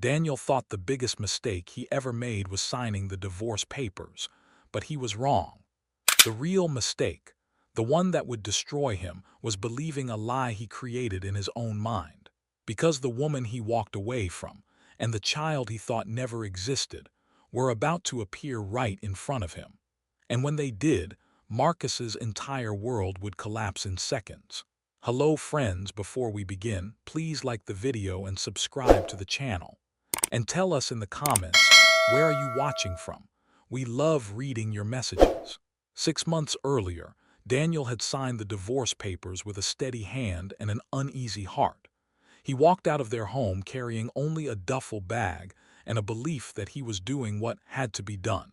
Daniel thought the biggest mistake he ever made was signing the divorce papers, but he was wrong. The real mistake, the one that would destroy him, was believing a lie he created in his own mind. Because the woman he walked away from, and the child he thought never existed, were about to appear right in front of him. And when they did, Marcus's entire world would collapse in seconds. Hello friends, before we begin, please like the video and subscribe to the channel. And tell us in the comments, where are you watching from? We love reading your messages. 6 months earlier, Daniel had signed the divorce papers with a steady hand and an uneasy heart. He walked out of their home carrying only a duffel bag and a belief that he was doing what had to be done.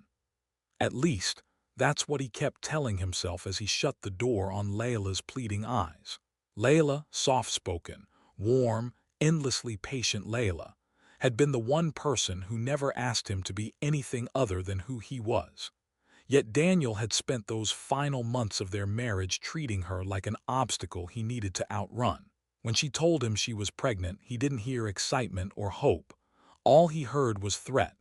At least, that's what he kept telling himself as he shut the door on Layla's pleading eyes. Layla, soft-spoken, warm, endlessly patient Layla, had been the one person who never asked him to be anything other than who he was. Yet Daniel had spent those final months of their marriage treating her like an obstacle he needed to outrun. When she told him she was pregnant, he didn't hear excitement or hope. All he heard was threat.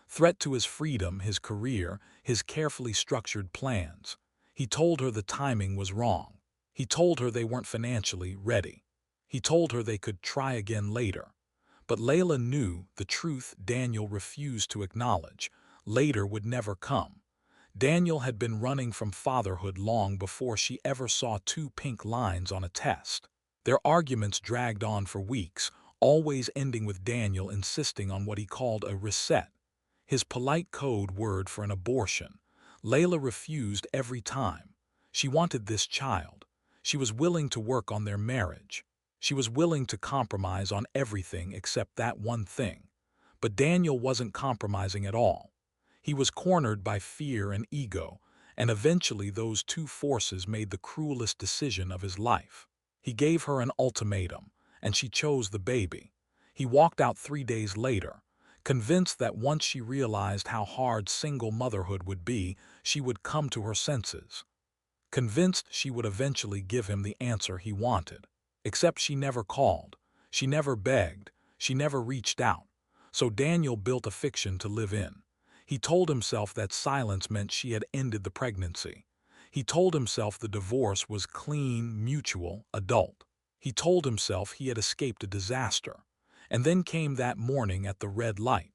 Threat to his freedom, his career, his carefully structured plans. He told her the timing was wrong. He told her they weren't financially ready. He told her they could try again later. But Layla knew the truth Daniel refused to acknowledge. Later would never come. Daniel had been running from fatherhood long before she ever saw 2 pink lines on a test. Their arguments dragged on for weeks, always ending with Daniel insisting on what he called a reset, his polite code word for an abortion. Layla refused every time. She wanted this child. She was willing to work on their marriage. She was willing to compromise on everything except that one thing. But Daniel wasn't compromising at all. He was cornered by fear and ego, and eventually those two forces made the cruelest decision of his life. He gave her an ultimatum, and she chose the baby. He walked out 3 days later, convinced that once she realized how hard single motherhood would be, she would come to her senses. Convinced she would eventually give him the answer he wanted. Except she never called, she never begged, she never reached out. So Daniel built a fiction to live in. He told himself that silence meant she had ended the pregnancy. He told himself the divorce was clean, mutual, adult. He told himself he had escaped a disaster. And then came that morning at the red light.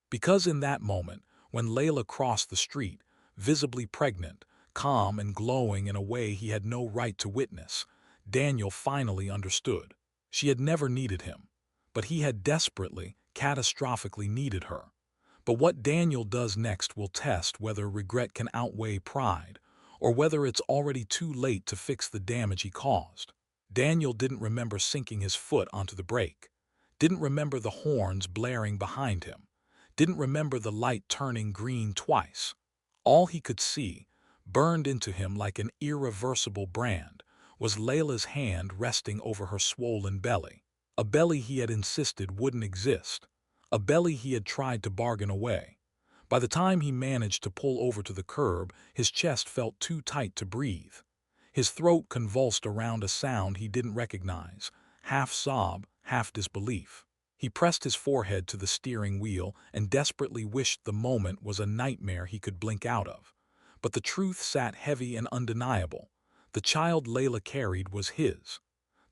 Because in that moment, when Layla crossed the street, visibly pregnant, calm and glowing in a way he had no right to witness, Daniel finally understood. She had never needed him, but he had desperately, catastrophically needed her. But what Daniel does next will test whether regret can outweigh pride, or whether it's already too late to fix the damage he caused. Daniel didn't remember sinking his foot onto the brake, didn't remember the horns blaring behind him, didn't remember the light turning green twice. All he could see, burned into him like an irreversible brand, was Layla's hand resting over her swollen belly, a belly he had insisted wouldn't exist, a belly he had tried to bargain away. By the time he managed to pull over to the curb, his chest felt too tight to breathe. His throat convulsed around a sound he didn't recognize, half sob, half disbelief. He pressed his forehead to the steering wheel and desperately wished the moment was a nightmare he could blink out of. But the truth sat heavy and undeniable. The child Layla carried was his.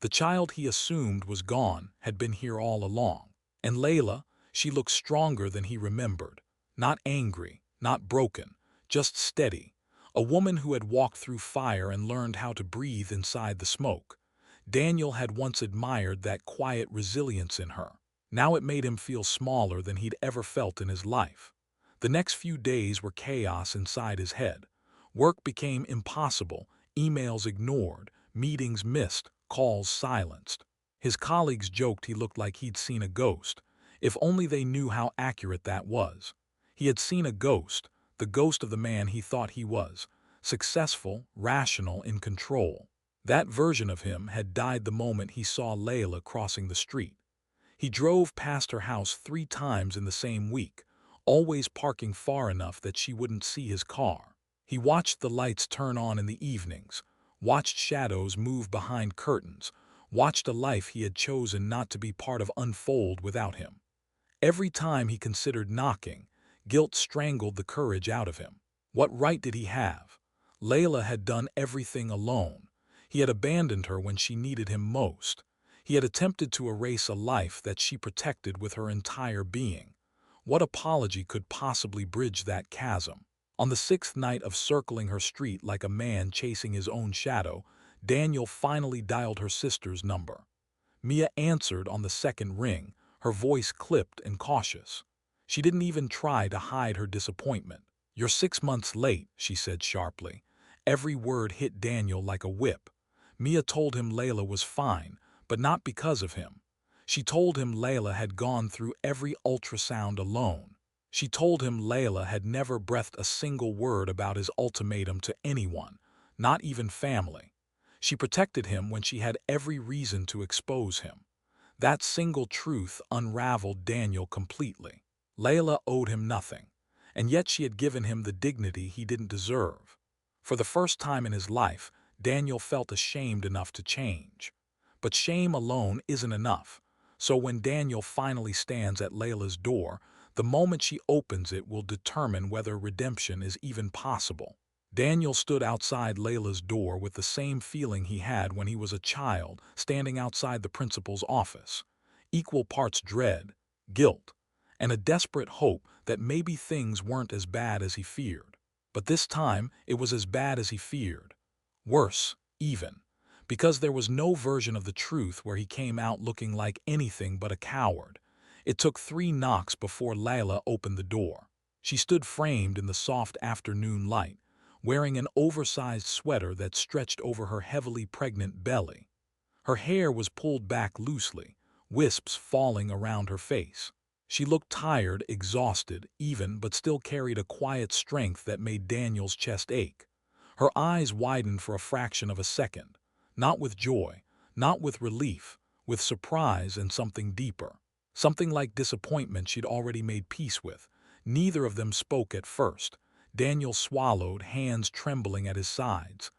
The child he assumed was gone had been here all along. And Layla, she looked stronger than he remembered. Not angry, not broken, just steady. A woman who had walked through fire and learned how to breathe inside the smoke. Daniel had once admired that quiet resilience in her. Now it made him feel smaller than he'd ever felt in his life. The next few days were chaos inside his head. Work became impossible, emails ignored, meetings missed, calls silenced. His colleagues joked he looked like he'd seen a ghost. If only they knew how accurate that was. He had seen a ghost, the ghost of the man he thought he was, successful, rational, in control. That version of him had died the moment he saw Layla crossing the street. He drove past her house 3 times in the same week, always parking far enough that she wouldn't see his car. He watched the lights turn on in the evenings, watched shadows move behind curtains, watched a life he had chosen not to be part of unfold without him. Every time he considered knocking, guilt strangled the courage out of him. What right did he have? Layla had done everything alone. He had abandoned her when she needed him most. He had attempted to erase a life that she protected with her entire being. What apology could possibly bridge that chasm? On the sixth night of circling her street like a man chasing his own shadow, Daniel finally dialed her sister's number. Mia answered on the second ring, her voice clipped and cautious. She didn't even try to hide her disappointment. "You're 6 months late," she said sharply. Every word hit Daniel like a whip. Mia told him Layla was fine, but not because of him. She told him Layla had gone through every ultrasound alone. She told him Layla had never breathed a single word about his ultimatum to anyone, not even family. She protected him when she had every reason to expose him. That single truth unraveled Daniel completely. Layla owed him nothing, and yet she had given him the dignity he didn't deserve. For the first time in his life, Daniel felt ashamed enough to change. But shame alone isn't enough. So when Daniel finally stands at Layla's door, the moment she opens it will determine whether redemption is even possible. Daniel stood outside Layla's door with the same feeling he had when he was a child standing outside the principal's office. Equal parts dread, guilt, and a desperate hope that maybe things weren't as bad as he feared. But this time, it was as bad as he feared. Worse, even. Because there was no version of the truth where he came out looking like anything but a coward. It took 3 knocks before Layla opened the door. She stood framed in the soft afternoon light, wearing an oversized sweater that stretched over her heavily pregnant belly. Her hair was pulled back loosely, wisps falling around her face. She looked tired, exhausted, even, but still carried a quiet strength that made Daniel's chest ache. Her eyes widened for a fraction of a second, not with joy, not with relief, with surprise and something deeper. Something like disappointment she'd already made peace with. Neither of them spoke at first. Daniel swallowed, hands trembling at his sides.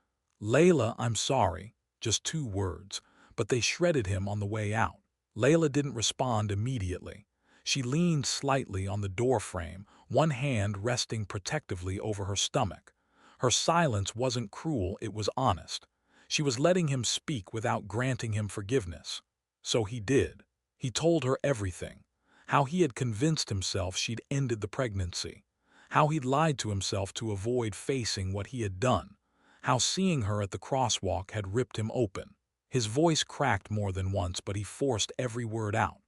"Layla, I'm sorry." Just 2 words, but they shredded him on the way out. Layla didn't respond immediately. She leaned slightly on the doorframe, one hand resting protectively over her stomach. Her silence wasn't cruel, it was honest. She was letting him speak without granting him forgiveness. So he did. He told her everything. How he had convinced himself she'd ended the pregnancy. How he'd lied to himself to avoid facing what he had done. How seeing her at the crosswalk had ripped him open. His voice cracked more than once, but he forced every word out.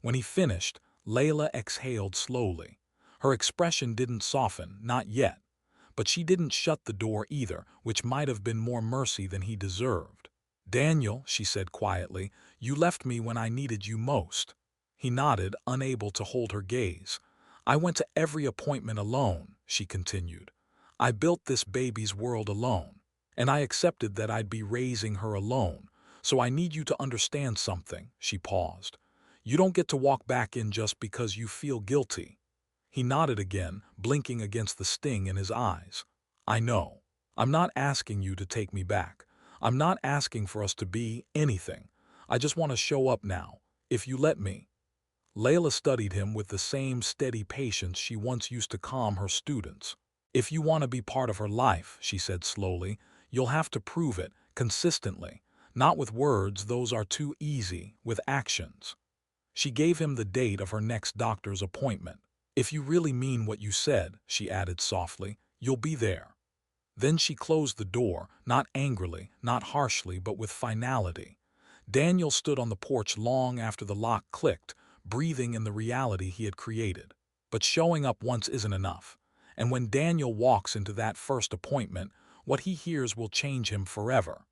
When he finished, Layla exhaled slowly. Her expression didn't soften, not yet. But she didn't shut the door either, which might have been more mercy than he deserved. "Daniel," she said quietly, "you left me when I needed you most." He nodded, unable to hold her gaze. "I went to every appointment alone," she continued. "I built this baby's world alone. And I accepted that I'd be raising her alone. So I need you to understand something." She paused. "You don't get to walk back in just because you feel guilty." He nodded again, blinking against the sting in his eyes. "I know. I'm not asking you to take me back. I'm not asking for us to be anything. I just want to show up now, if you let me." Layla studied him with the same steady patience she once used to calm her students. "If you want to be part of her life," she said slowly, "you'll have to prove it, consistently. Not with words, those are too easy, with actions." She gave him the date of her next doctor's appointment. "If you really mean what you said," she added softly, "you'll be there." Then she closed the door, not angrily, not harshly, but with finality. Daniel stood on the porch long after the lock clicked, breathing in the reality he had created. But showing up once isn't enough. And when Daniel walks into that first appointment, what he hears will change him forever.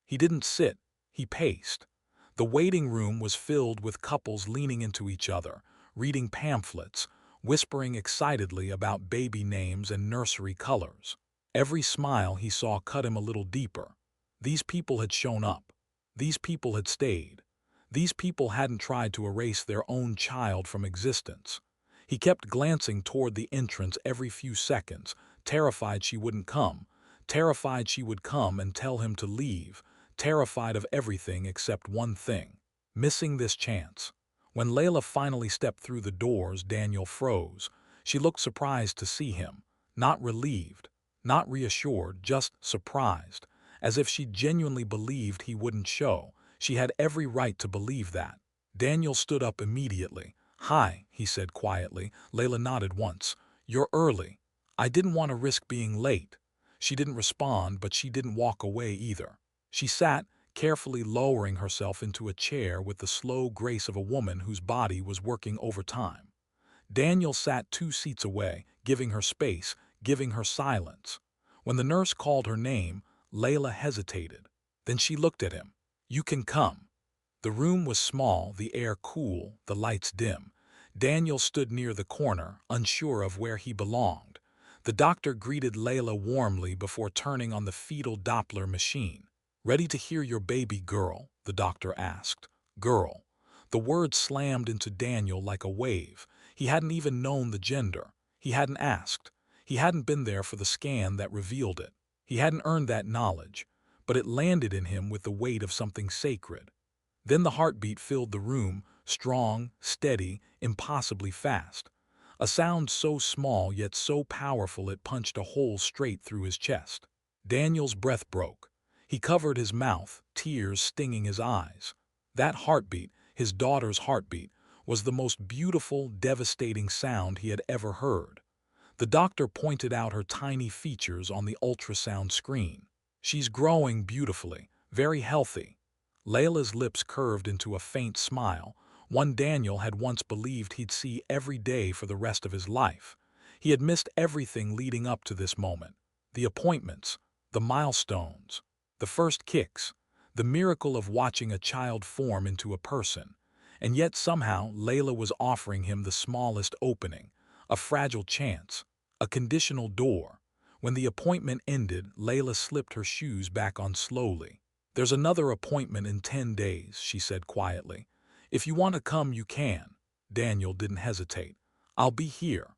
He didn't sit, he paced. The waiting room was filled with couples leaning into each other, reading pamphlets, whispering excitedly about baby names and nursery colors. Every smile he saw cut him a little deeper. These people had shown up. These people had stayed. These people hadn't tried to erase their own child from existence. He kept glancing toward the entrance every few seconds, terrified she wouldn't come, terrified she would come and tell him to leave, terrified of everything except one thing: missing this chance. When Layla finally stepped through the doors, Daniel froze. She looked surprised to see him, not relieved, not reassured, just surprised, as if she genuinely believed he wouldn't show. She had every right to believe that. Daniel stood up immediately. "Hi," he said quietly. Layla nodded once. "You're early. I didn't want to risk being late." She didn't respond, but she didn't walk away either. She sat, carefully lowering herself into a chair with the slow grace of a woman whose body was working overtime. Daniel sat 2 seats away, giving her space, giving her silence. When the nurse called her name, Layla hesitated. Then she looked at him. "You can come." The room was small, the air cool, the lights dim. Daniel stood near the corner, unsure of where he belonged. The doctor greeted Layla warmly before turning on the fetal Doppler machine. "Ready to hear your baby, girl?" the doctor asked. Girl. The word slammed into Daniel like a wave. He hadn't even known the gender. He hadn't asked. He hadn't been there for the scan that revealed it. He hadn't earned that knowledge, but it landed in him with the weight of something sacred. Then the heartbeat filled the room, strong, steady, impossibly fast. A sound so small yet so powerful it punched a hole straight through his chest. Daniel's breath broke. He covered his mouth, tears stinging his eyes. That heartbeat, his daughter's heartbeat, was the most beautiful, devastating sound he had ever heard. The doctor pointed out her tiny features on the ultrasound screen. "She's growing beautifully, very healthy." Layla's lips curved into a faint smile, one Daniel had once believed he'd see every day for the rest of his life. He had missed everything leading up to this moment. The appointments, the milestones, the first kicks, the miracle of watching a child form into a person. And yet somehow Layla was offering him the smallest opening, a fragile chance, a conditional door. When the appointment ended, Layla slipped her shoes back on slowly. "There's another appointment in 10 days, she said quietly. "If you want to come, you can." Daniel didn't hesitate. "I'll be here."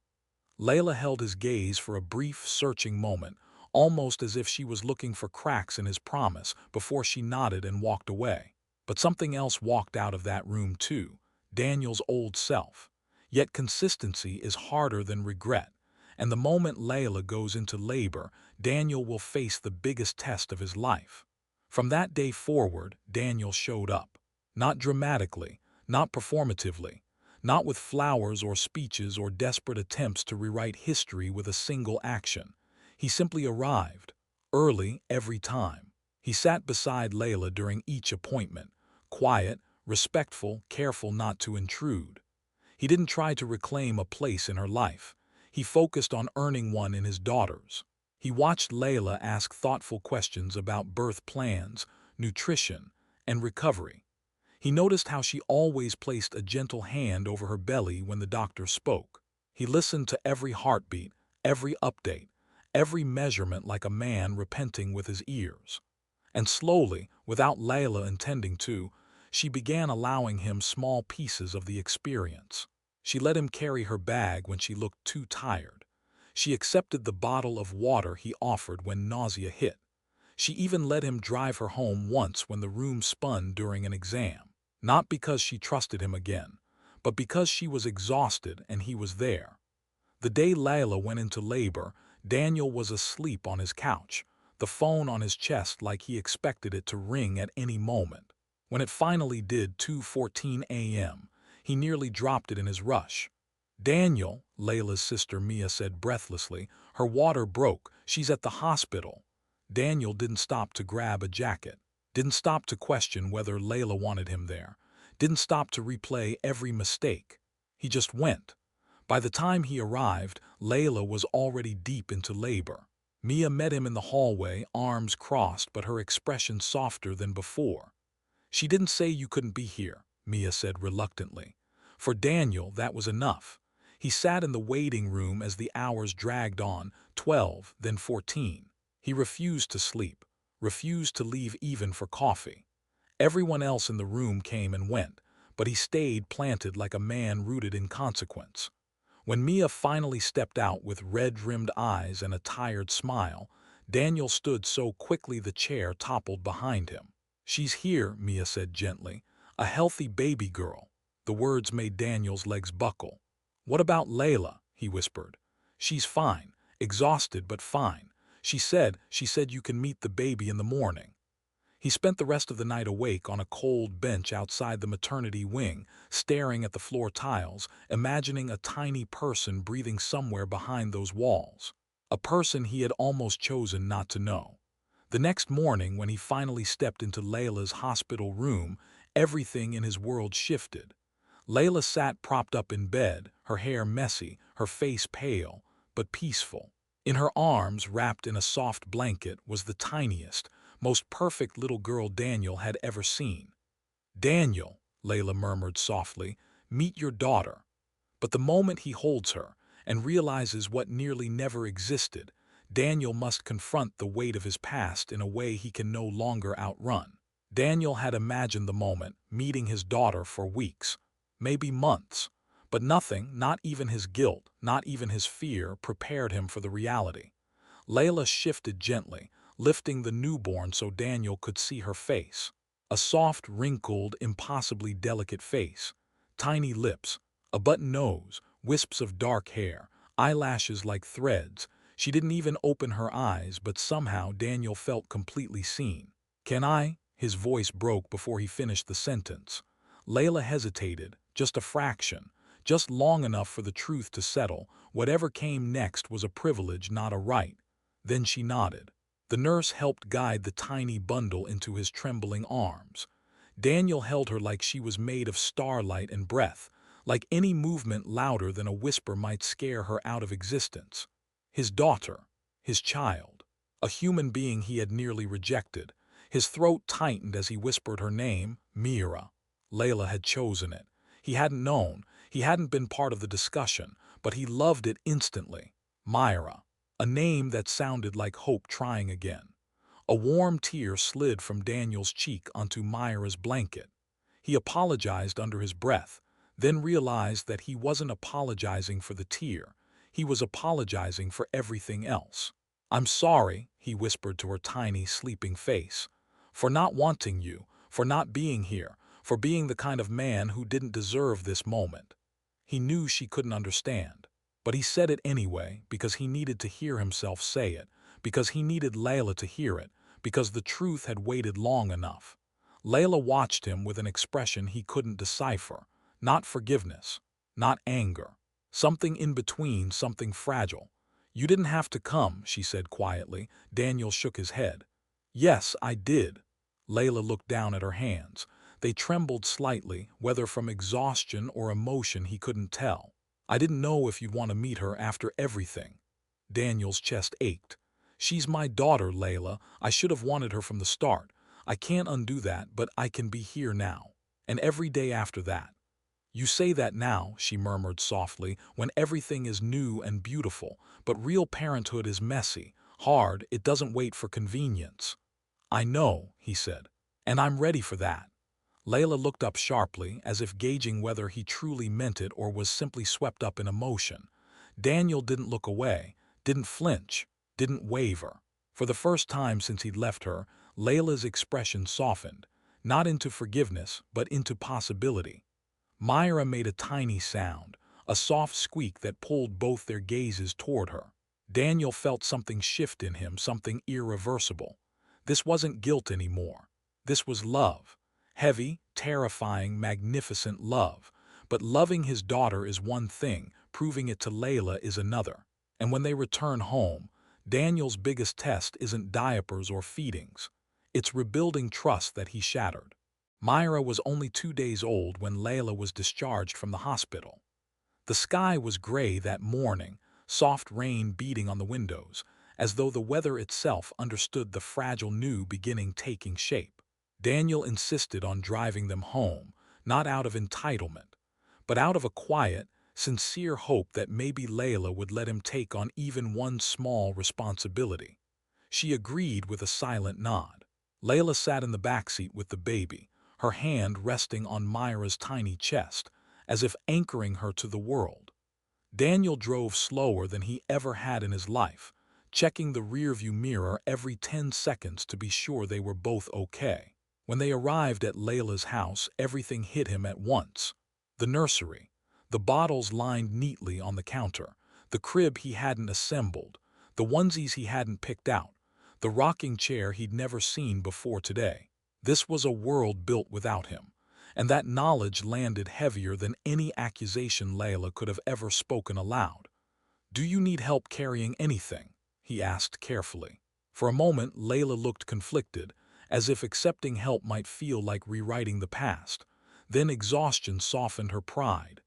Layla held his gaze for a brief, searching moment, almost as if she was looking for cracks in his promise before she nodded and walked away. But something else walked out of that room too, Daniel's old self. Yet consistency is harder than regret, and the moment Layla goes into labor, Daniel will face the biggest test of his life. From that day forward, Daniel showed up. Not dramatically, not performatively, not with flowers or speeches or desperate attempts to rewrite history with a single action. He simply arrived, early every time. He sat beside Layla during each appointment, quiet, respectful, careful not to intrude. He didn't try to reclaim a place in her life. He focused on earning one in his daughter's. He watched Layla ask thoughtful questions about birth plans, nutrition, and recovery. He noticed how she always placed a gentle hand over her belly when the doctor spoke. He listened to every heartbeat, every update, every measurement like a man repenting with his ears. And slowly, without Layla intending to, she began allowing him small pieces of the experience. She let him carry her bag when she looked too tired. She accepted the bottle of water he offered when nausea hit. She even let him drive her home once when the room spun during an exam. Not because she trusted him again, but because she was exhausted and he was there. The day Layla went into labor, Daniel was asleep on his couch, the phone on his chest like he expected it to ring at any moment. When it finally did, 2:14 a.m., he nearly dropped it in his rush. "Daniel," Layla's sister Mia said breathlessly, "her water broke. She's at the hospital." Daniel didn't stop to grab a jacket, didn't stop to question whether Layla wanted him there, didn't stop to replay every mistake. He just went. By the time he arrived, Layla was already deep into labor. Mia met him in the hallway, arms crossed but her expression softer than before. "She didn't say you couldn't be here," Mia said reluctantly. For Daniel, that was enough. He sat in the waiting room as the hours dragged on, 12, then 14. He refused to sleep, refused to leave even for coffee. Everyone else in the room came and went, but he stayed planted like a man rooted in consequence. When Mia finally stepped out with red-rimmed eyes and a tired smile, Daniel stood so quickly the chair toppled behind him. "She's here," Mia said gently. "A healthy baby girl." The words made Daniel's legs buckle. "What about Layla?" he whispered. "She's fine, exhausted but fine. She said you can meet the baby in the morning." He spent the rest of the night awake on a cold bench outside the maternity wing, staring at the floor tiles, imagining a tiny person breathing somewhere behind those walls. A person he had almost chosen not to know. The next morning, when he finally stepped into Layla's hospital room, everything in his world shifted. Layla sat propped up in bed, her hair messy, her face pale, but peaceful. In her arms, wrapped in a soft blanket, was the tiniest, most perfect little girl Daniel had ever seen. "Daniel," Layla murmured softly, "meet your daughter." But the moment he holds her and realizes what nearly never existed, Daniel must confront the weight of his past in a way he can no longer outrun. Daniel had imagined the moment, meeting his daughter for weeks, maybe months, but nothing, not even his guilt, not even his fear, prepared him for the reality. Layla shifted gently, lifting the newborn so Daniel could see her face. A soft, wrinkled, impossibly delicate face. Tiny lips, a button nose, wisps of dark hair, eyelashes like threads. She didn't even open her eyes, but somehow Daniel felt completely seen. "Can I?" His voice broke before he finished the sentence. Layla hesitated, just a fraction, just long enough for the truth to settle. Whatever came next was a privilege, not a right. Then she nodded. The nurse helped guide the tiny bundle into his trembling arms. Daniel held her like she was made of starlight and breath, like any movement louder than a whisper might scare her out of existence. His daughter, his child, a human being he had nearly rejected. His throat tightened as he whispered her name, Mira. Layla had chosen it. He hadn't known, he hadn't been part of the discussion, but he loved it instantly. Myra, a name that sounded like hope trying again. A warm tear slid from Daniel's cheek onto Myra's blanket. He apologized under his breath, then realized that he wasn't apologizing for the tear. He was apologizing for everything else. "I'm sorry," he whispered to her tiny, sleeping face, "for not wanting you, for not being here, for being the kind of man who didn't deserve this moment." He knew she couldn't understand, but he said it anyway because he needed to hear himself say it, because he needed Layla to hear it, because the truth had waited long enough. Layla watched him with an expression he couldn't decipher. Not forgiveness, not anger. Something in between, something fragile. "You didn't have to come," she said quietly. Daniel shook his head. "Yes, I did." Layla looked down at her hands. They trembled slightly, whether from exhaustion or emotion he couldn't tell. "I didn't know if you'd want to meet her after everything." Daniel's chest ached. "She's my daughter, Layla. I should have wanted her from the start. I can't undo that, but I can be here now. And every day after that." "You say that now," she murmured softly, "when everything is new and beautiful, but real parenthood is messy, hard, it doesn't wait for convenience." "I know," he said, "and I'm ready for that." Layla looked up sharply, as if gauging whether he truly meant it or was simply swept up in emotion. Daniel didn't look away, didn't flinch, didn't waver. For the first time since he'd left her, Layla's expression softened, not into forgiveness, but into possibility. Myra made a tiny sound, a soft squeak that pulled both their gazes toward her. Daniel felt something shift in him, something irreversible. This wasn't guilt anymore. This was love. Heavy, terrifying, magnificent love. But loving his daughter is one thing, proving it to Layla is another. And when they return home, Daniel's biggest test isn't diapers or feedings. It's rebuilding trust that he shattered. Myra was only 2 days old when Layla was discharged from the hospital. The sky was gray that morning, soft rain beating on the windows, as though the weather itself understood the fragile new beginning taking shape. Daniel insisted on driving them home, not out of entitlement, but out of a quiet, sincere hope that maybe Layla would let him take on even one small responsibility. She agreed with a silent nod. Layla sat in the backseat with the baby, her hand resting on Myra's tiny chest, as if anchoring her to the world. Daniel drove slower than he ever had in his life, checking the rearview mirror every 10 seconds to be sure they were both okay. When they arrived at Layla's house, everything hit him at once. The nursery. The bottles lined neatly on the counter. The crib he hadn't assembled. The onesies he hadn't picked out. The rocking chair he'd never seen before today. This was a world built without him. And that knowledge landed heavier than any accusation Layla could have ever spoken aloud. "Do you need help carrying anything?" he asked carefully. For a moment, Layla looked conflicted, as if accepting help might feel like rewriting the past. Then exhaustion softened her pride.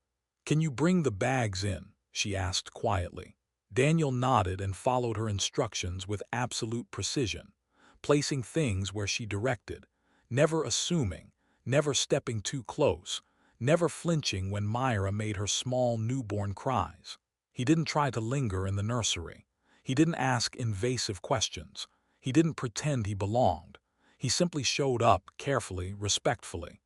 "Can you bring the bags in?" she asked quietly. Daniel nodded and followed her instructions with absolute precision, placing things where she directed, never assuming, never stepping too close, never flinching when Myra made her small newborn cries. He didn't try to linger in the nursery. He didn't ask invasive questions. He didn't pretend he belonged. He simply showed up carefully, respectfully.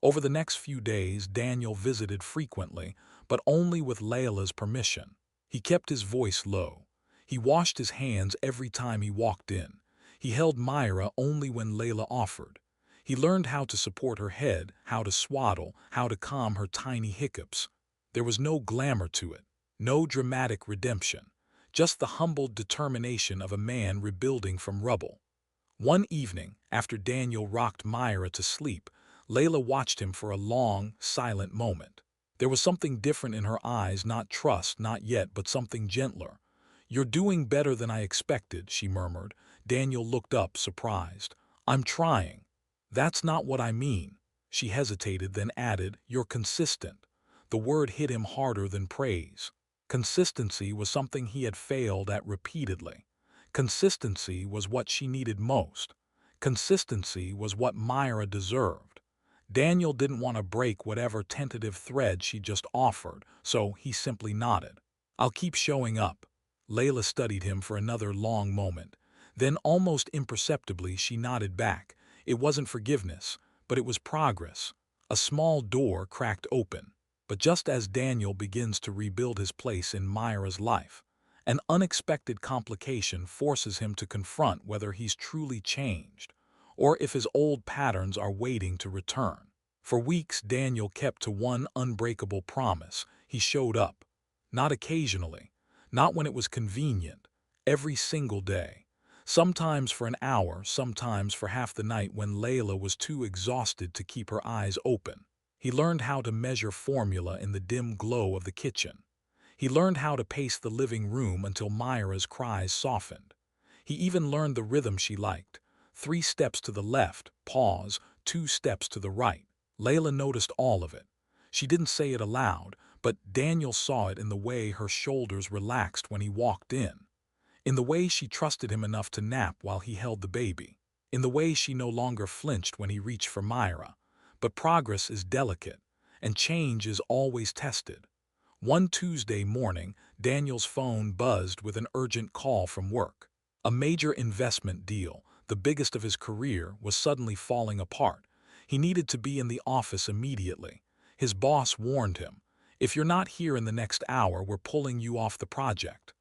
Over the next few days, Daniel visited frequently, but only with Layla's permission. He kept his voice low. He washed his hands every time he walked in. He held Myra only when Layla offered. He learned how to support her head, how to swaddle, how to calm her tiny hiccups. There was no glamour to it, no dramatic redemption, just the humbled determination of a man rebuilding from rubble. One evening, after Daniel rocked Myra to sleep, Layla watched him for a long, silent moment. There was something different in her eyes, not trust, not yet, but something gentler. "You're doing better than I expected," she murmured. Daniel looked up, surprised. "I'm trying." "That's not what I mean." She hesitated, then added, "You're consistent." The word hit him harder than praise. Consistency was something he had failed at repeatedly. Consistency was what she needed most. Consistency was what Myra deserved. Daniel didn't want to break whatever tentative thread she just offered, so he simply nodded. "I'll keep showing up." Layla studied him for another long moment. Then, almost imperceptibly, she nodded back. It wasn't forgiveness, but it was progress. A small door cracked open. But just as Daniel begins to rebuild his place in Myra's life, an unexpected complication forces him to confront whether he's truly changed, or if his old patterns are waiting to return. For weeks, Daniel kept to one unbreakable promise. He showed up. Not occasionally, not when it was convenient, every single day. Sometimes for an hour, sometimes for half the night when Layla was too exhausted to keep her eyes open. He learned how to measure formula in the dim glow of the kitchen. He learned how to pace the living room until Myra's cries softened. He even learned the rhythm she liked. 3 steps to the left, pause, 2 steps to the right. Layla noticed all of it. She didn't say it aloud, but Daniel saw it in the way her shoulders relaxed when he walked in the way she trusted him enough to nap while he held the baby, in the way she no longer flinched when he reached for Myra. But progress is delicate, and change is always tested. One Tuesday morning, Daniel's phone buzzed with an urgent call from work. A major investment deal, the biggest of his career, was suddenly falling apart. He needed to be in the office immediately. His boss warned him, "If you're not here in the next hour, we're pulling you off the project."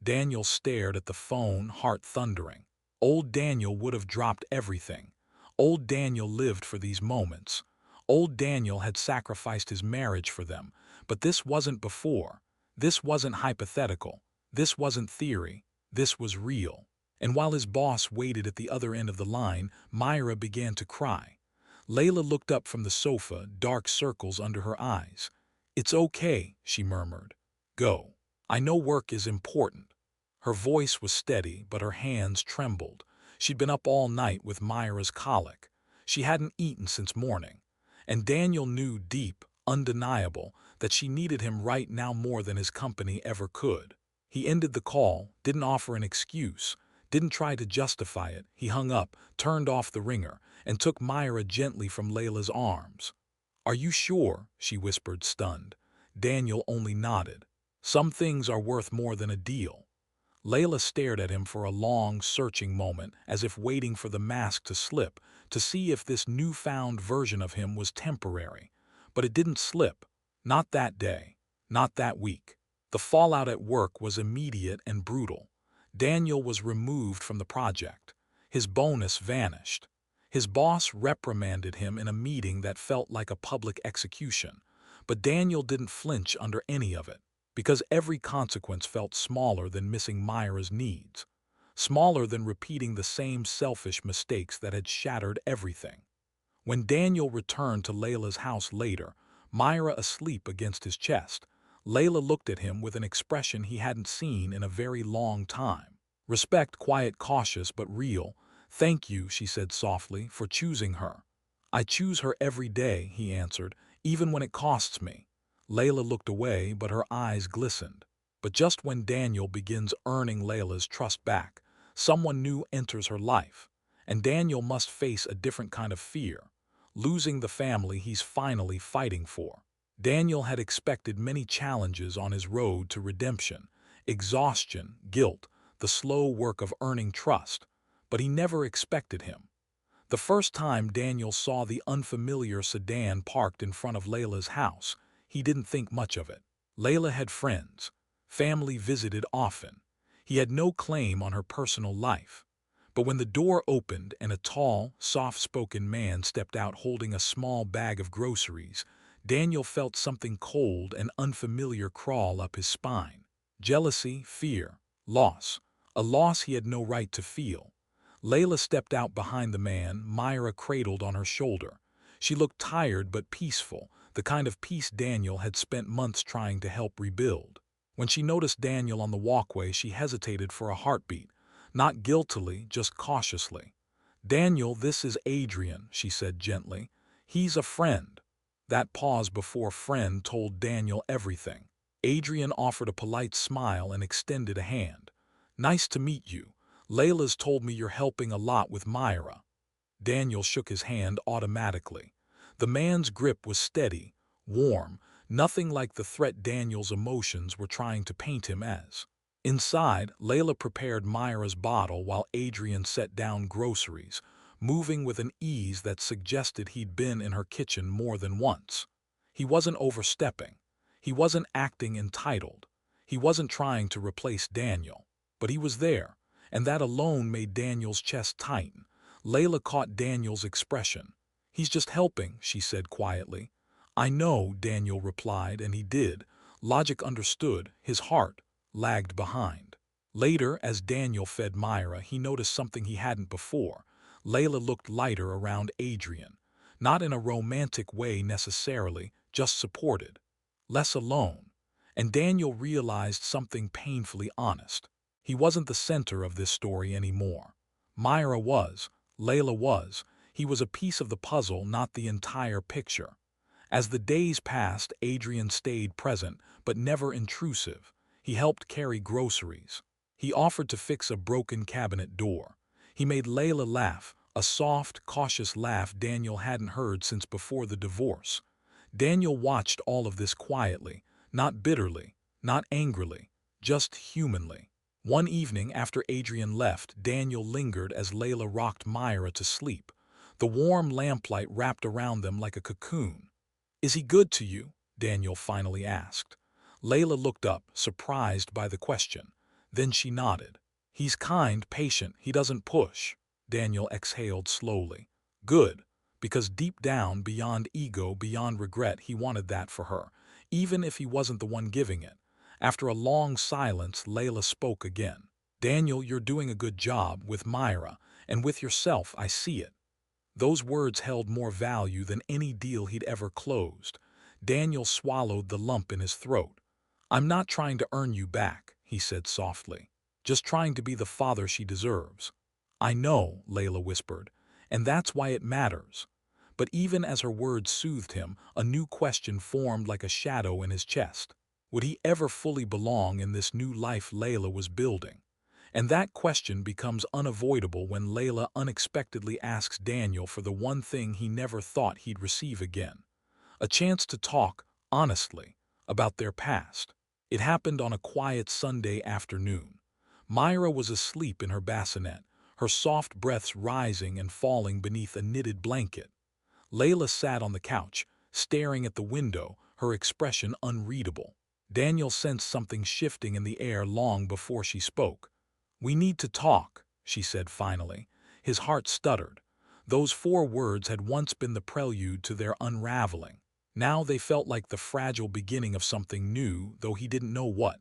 Daniel stared at the phone, heart thundering. Old Daniel would have dropped everything. Old Daniel lived for these moments. Old Daniel had sacrificed his marriage for them, but this wasn't before. This wasn't hypothetical. This wasn't theory. This was real. And while his boss waited at the other end of the line, Myra began to cry. Layla looked up from the sofa, dark circles under her eyes. "It's okay," she murmured. "Go. I know work is important." Her voice was steady, but her hands trembled. She'd been up all night with Myra's colic. She hadn't eaten since morning. And Daniel knew deep, undeniable, that she needed him right now more than his company ever could. He ended the call, didn't offer an excuse, didn't try to justify it. He hung up, turned off the ringer, and took Myra gently from Layla's arms. "Are you sure?" she whispered, stunned. Daniel only nodded. "Some things are worth more than a deal." Layla stared at him for a long, searching moment, as if waiting for the mask to slip, to see if this newfound version of him was temporary. But it didn't slip. Not that day. Not that week. The fallout at work was immediate and brutal. Daniel was removed from the project. His bonus vanished. His boss reprimanded him in a meeting that felt like a public execution. But Daniel didn't flinch under any of it, because every consequence felt smaller than missing Myra's needs, smaller than repeating the same selfish mistakes that had shattered everything. When Daniel returned to Layla's house later, Myra asleep against his chest, Layla looked at him with an expression he hadn't seen in a very long time. Respect, quiet, cautious, but real. "Thank you," she said softly, "for choosing her." "I choose her every day," he answered, "even when it costs me." Layla looked away, but her eyes glistened. But just when Daniel begins earning Layla's trust back, someone new enters her life, and Daniel must face a different kind of fear, losing the family he's finally fighting for. Daniel had expected many challenges on his road to redemption: exhaustion, guilt, the slow work of earning trust, but he never expected him. The first time Daniel saw the unfamiliar sedan parked in front of Layla's house, he didn't think much of it. Layla had friends. Family visited often. He had no claim on her personal life. But when the door opened and a tall, soft-spoken man stepped out holding a small bag of groceries, Daniel felt something cold and unfamiliar crawl up his spine. Jealousy, fear, loss. A loss he had no right to feel. Layla stepped out behind the man, Myra cradled on her shoulder. She looked tired but peaceful, the kind of peace Daniel had spent months trying to help rebuild. When she noticed Daniel on the walkway, she hesitated for a heartbeat, not guiltily, just cautiously. "Daniel, this is Adrian," she said gently. "He's a friend." That pause before friend told Daniel everything. Adrian offered a polite smile and extended a hand. "Nice to meet you. Layla's told me you're helping a lot with Myra." Daniel shook his hand automatically. The man's grip was steady, warm, nothing like the threat Daniel's emotions were trying to paint him as. Inside, Layla prepared Myra's bottle while Adrian set down groceries, moving with an ease that suggested he'd been in her kitchen more than once. He wasn't overstepping. He wasn't acting entitled. He wasn't trying to replace Daniel. But he was there, and that alone made Daniel's chest tighten. Layla caught Daniel's expression. "He's just helping," she said quietly. "I know," Daniel replied, and he did. Logic understood. His heart lagged behind. Later, as Daniel fed Myra, he noticed something he hadn't before. Layla looked lighter around Adrian. Not in a romantic way necessarily, just supported. Less alone. And Daniel realized something painfully honest. He wasn't the center of this story anymore. Myra was. Layla was. He was a piece of the puzzle, not the entire picture. As the days passed, Adrian stayed present, but never intrusive. He helped carry groceries. He offered to fix a broken cabinet door. He made Layla laugh, a soft, cautious laugh Daniel hadn't heard since before the divorce. Daniel watched all of this quietly, not bitterly, not angrily, just humanly. One evening after Adrian left, Daniel lingered as Layla rocked Myra to sleep. The warm lamplight wrapped around them like a cocoon. "Is he good to you?" Daniel finally asked. Layla looked up, surprised by the question. Then she nodded. "He's kind, patient, he doesn't push." Daniel exhaled slowly. "Good." Because deep down, beyond ego, beyond regret, he wanted that for her, even if he wasn't the one giving it. After a long silence, Layla spoke again. "Daniel, you're doing a good job with Myra, and with yourself, I see it." Those words held more value than any deal he'd ever closed. Daniel swallowed the lump in his throat. "I'm not trying to earn you back," he said softly. "Just trying to be the father she deserves." "I know," Layla whispered, "and that's why it matters." But even as her words soothed him, a new question formed like a shadow in his chest. Would he ever fully belong in this new life Layla was building? And that question becomes unavoidable when Layla unexpectedly asks Daniel for the one thing he never thought he'd receive again: a chance to talk, honestly, about their past. It happened on a quiet Sunday afternoon. Myra was asleep in her bassinet, her soft breaths rising and falling beneath a knitted blanket. Layla sat on the couch, staring at the window, her expression unreadable. Daniel sensed something shifting in the air long before she spoke. "We need to talk," she said finally. His heart stuttered. Those 4 words had once been the prelude to their unraveling. Now they felt like the fragile beginning of something new, though he didn't know what.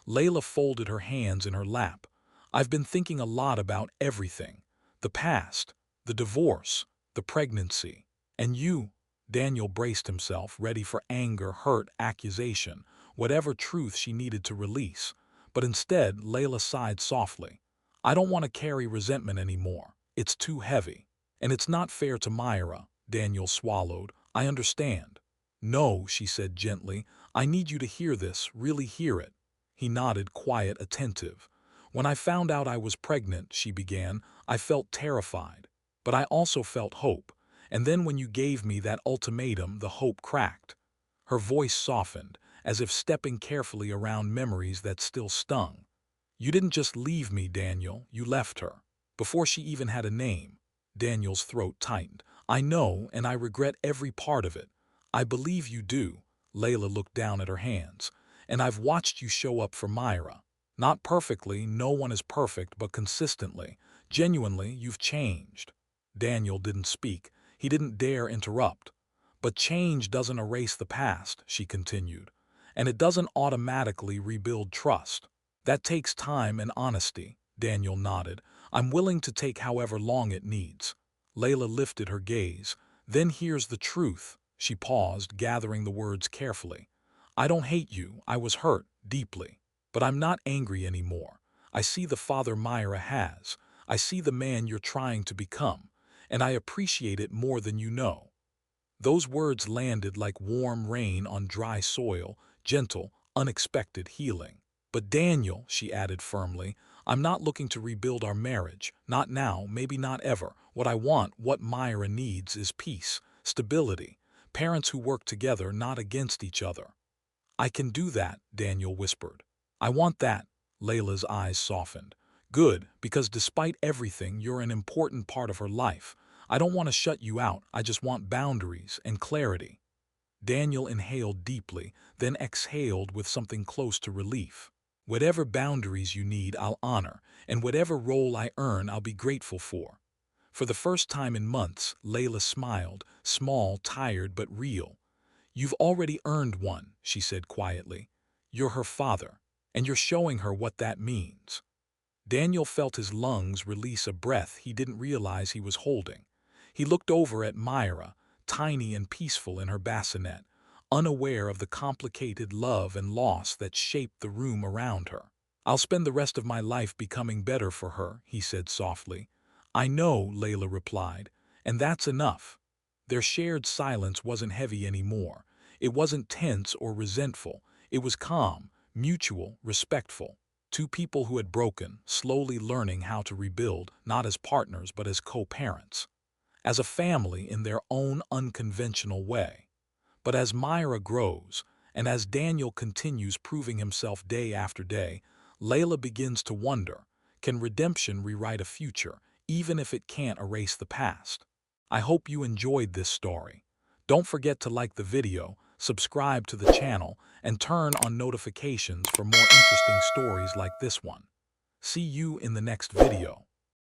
Layla folded her hands in her lap. I've been thinking a lot about everything. The past, the divorce, the pregnancy. And you. Daniel braced himself, ready for anger, hurt, accusation, whatever truth she needed to release. But instead, Layla sighed softly. I don't want to carry resentment anymore. It's too heavy. And it's not fair to Myra. Daniel swallowed. I understand. No, she said gently. I need you to hear this, really hear it. He nodded, quiet, attentive. When I found out I was pregnant, she began, I felt terrified. But I also felt hope. And then when you gave me that ultimatum, the hope cracked. Her voice softened, as if stepping carefully around memories that still stung. You didn't just leave me, Daniel, you left her. Before she even had a name. Daniel's throat tightened. I know, and I regret every part of it. I believe you do. Layla looked down at her hands. And I've watched you show up for Myra. Not perfectly, no one is perfect, but consistently. Genuinely, you've changed. Daniel didn't speak. He didn't dare interrupt. But change doesn't erase the past, she continued. And it doesn't automatically rebuild trust. That takes time and honesty. Daniel nodded. I'm willing to take however long it needs. Layla lifted her gaze. Then here's the truth. She paused, gathering the words carefully. I don't hate you. I was hurt, deeply. But I'm not angry anymore. I see the father Myra has. I see the man you're trying to become. And I appreciate it more than you know. Those words landed like warm rain on dry soil, gentle, unexpected healing. But Daniel, she added firmly, I'm not looking to rebuild our marriage. Not now, maybe not ever. What I want, what Myra needs, is peace, stability, parents who work together, not against each other. I can do that, Daniel whispered. I want that. Layla's eyes softened. Good, because despite everything, you're an important part of her life. I don't want to shut you out. I just want boundaries and clarity. Daniel inhaled deeply, then exhaled with something close to relief. Whatever boundaries you need, I'll honor, and whatever role I earn, I'll be grateful for. For the first time in months, Layla smiled, small, tired, but real. You've already earned one, she said quietly. You're her father, and you're showing her what that means. Daniel felt his lungs release a breath he didn't realize he was holding. He looked over at Myra, tiny and peaceful in her bassinet, unaware of the complicated love and loss that shaped the room around her. I'll spend the rest of my life becoming better for her, he said softly. I know, Layla replied, and that's enough. Their shared silence wasn't heavy anymore. It wasn't tense or resentful. It was calm, mutual, respectful. Two people who had broken, slowly learning how to rebuild, not as partners but as co-parents. As a family in their own unconventional way. But as Myra grows, and as Daniel continues proving himself day after day, Layla begins to wonder, can redemption rewrite a future, even if it can't erase the past? I hope you enjoyed this story. Don't forget to like the video, subscribe to the channel, and turn on notifications for more interesting stories like this one. See you in the next video.